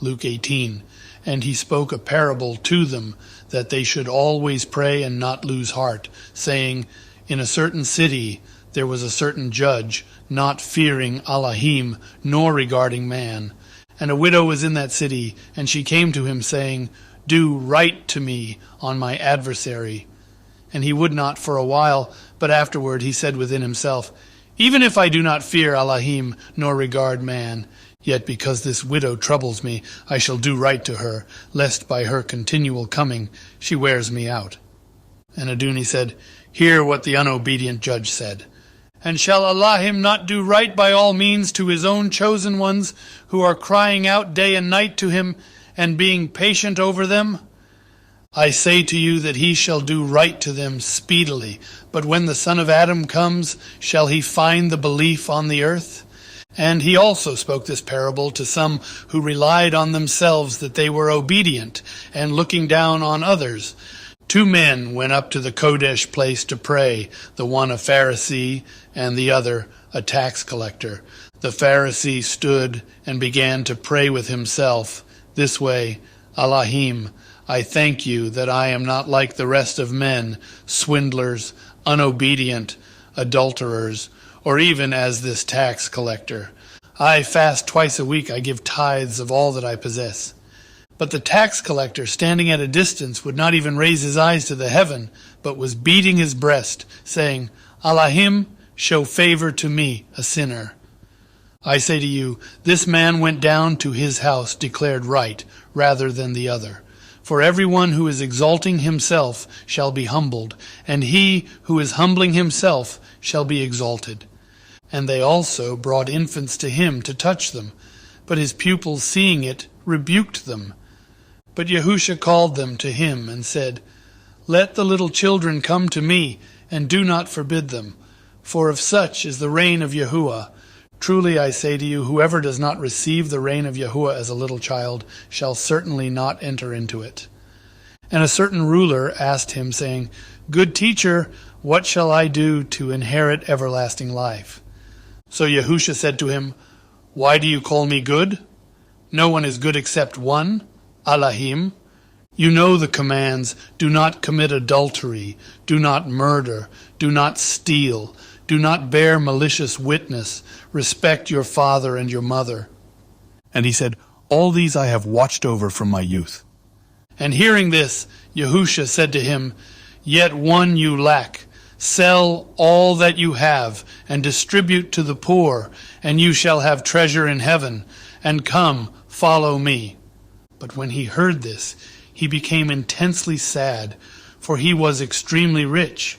Luke 18. And he spoke a parable to them, that they should always pray and not lose heart, saying, In a certain city there was a certain judge, not fearing Elohim, nor regarding man. And a widow was in that city, and she came to him, saying, Do right to me on my adversary. And he would not for a while, but afterward he said within himself, Even if I do not fear Elohim, nor regard man, yet because this widow troubles me, I shall do right to her, lest by her continual coming she wears me out. And Adoni said, Hear what the unobedient judge said. And shall Elohim not do right by all means to his own chosen ones, who are crying out day and night to him, and being patient over them? I say to you that he shall do right to them speedily. But when the Son of Adam comes, shall he find the belief on the earth? And he also spoke this parable to some who relied on themselves that they were obedient, and looking down on others. 2 men went up to the Kodesh place to pray, the one a Pharisee, and the other a tax collector. The Pharisee stood and began to pray with himself this way, Elohim, I thank you that I am not like the rest of men, swindlers, unobedient, adulterers, or even as this tax collector. I fast twice a week, I give tithes of all that I possess. But the tax collector, standing at a distance, would not even raise his eyes to the heaven, but was beating his breast, saying, Elohim, show favor to me, a sinner. I say to you, this man went down to his house declared right, rather than the other. For everyone who is exalting himself shall be humbled, and he who is humbling himself shall be exalted. And they also brought infants to him to touch them, but his pupils, seeing it, rebuked them. But Yahusha called them to him and said, Let the little children come to me, and do not forbid them, for of such is the reign of Yahuah. Truly I say to you, whoever does not receive the reign of Yahuah as a little child shall certainly not enter into it. And a certain ruler asked him, saying, Good teacher, what shall I do to inherit everlasting life? So Yahusha said to him, Why do you call me good? No one is good except one, Elohim. You know the commands, do not commit adultery, do not murder, do not steal, do not bear malicious witness, respect your father and your mother. And he said, All these I have watched over from my youth. And hearing this, Yahusha said to him, Yet one you lack. Sell all that you have, and distribute to the poor, and you shall have treasure in heaven. And come, follow me. But when he heard this, he became intensely sad, for he was extremely rich.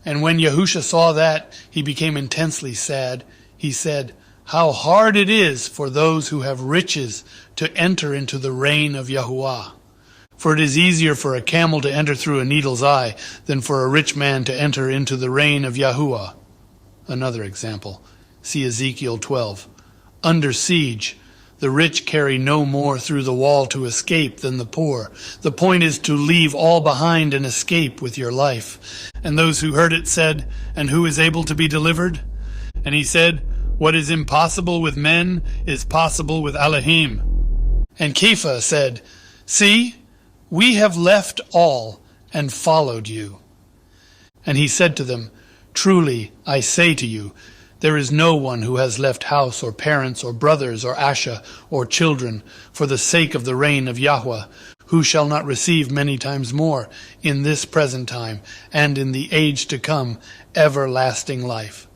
And when Yahusha saw that he became intensely sad, he said, How hard it is for those who have riches to enter into the reign of Yahuah. For it is easier for a camel to enter through a needle's eye than for a rich man to enter into the reign of Yahuah. Another example. See Ezekiel 12. Under siege, the rich carry no more through the wall to escape than the poor. The point is to leave all behind and escape with your life. And those who heard it said, And who is able to be delivered? And he said, What is impossible with men is possible with Elohim. And Kepha said, See, we have left all and followed you. And he said to them, Truly I say to you, there is no one who has left house or parents or brothers or Asha or children for the sake of the reign of Yahuah, who shall not receive many times more in this present time and in the age to come everlasting life.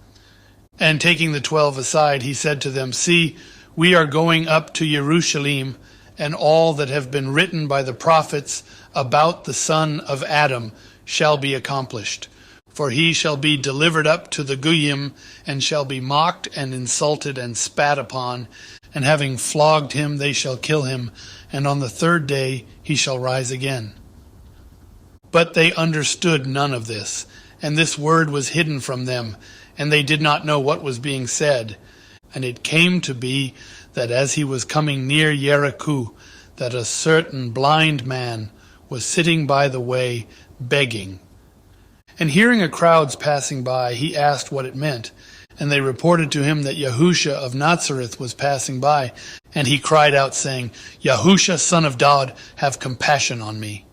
And taking the 12 aside, he said to them, See, we are going up to Jerusalem, and all that have been written by the prophets about the son of Adam shall be accomplished. For he shall be delivered up to the Goyim, and shall be mocked and insulted and spat upon, and having flogged him they shall kill him, and on the 3rd day he shall rise again. But they understood none of this, and this word was hidden from them, and they did not know what was being said. And it came to be that as he was coming near Jericho, that a certain blind man was sitting by the way, begging. And hearing a crowds passing by, he asked what it meant. And they reported to him that Yahusha of Nazareth was passing by, and he cried out, saying, Yahusha, son of Daud, have compassion on me.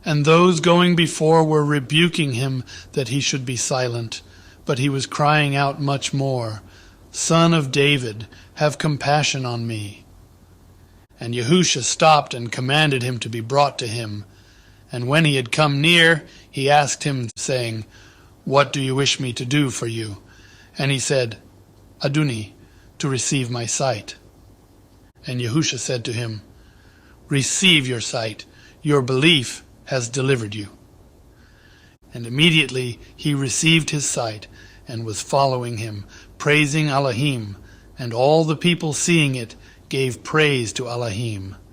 And those going before were rebuking him that he should be silent. But he was crying out much more, Son of David, have compassion on me. And Yahusha stopped and commanded him to be brought to him. And when he had come near, he asked him, saying, What do you wish me to do for you? And he said, Aduni, to receive my sight. And Yahusha said to him, Receive your sight, your belief has delivered you. And immediately he received his sight, and was following him, praising Elohim, and all the people seeing it gave praise to Elohim.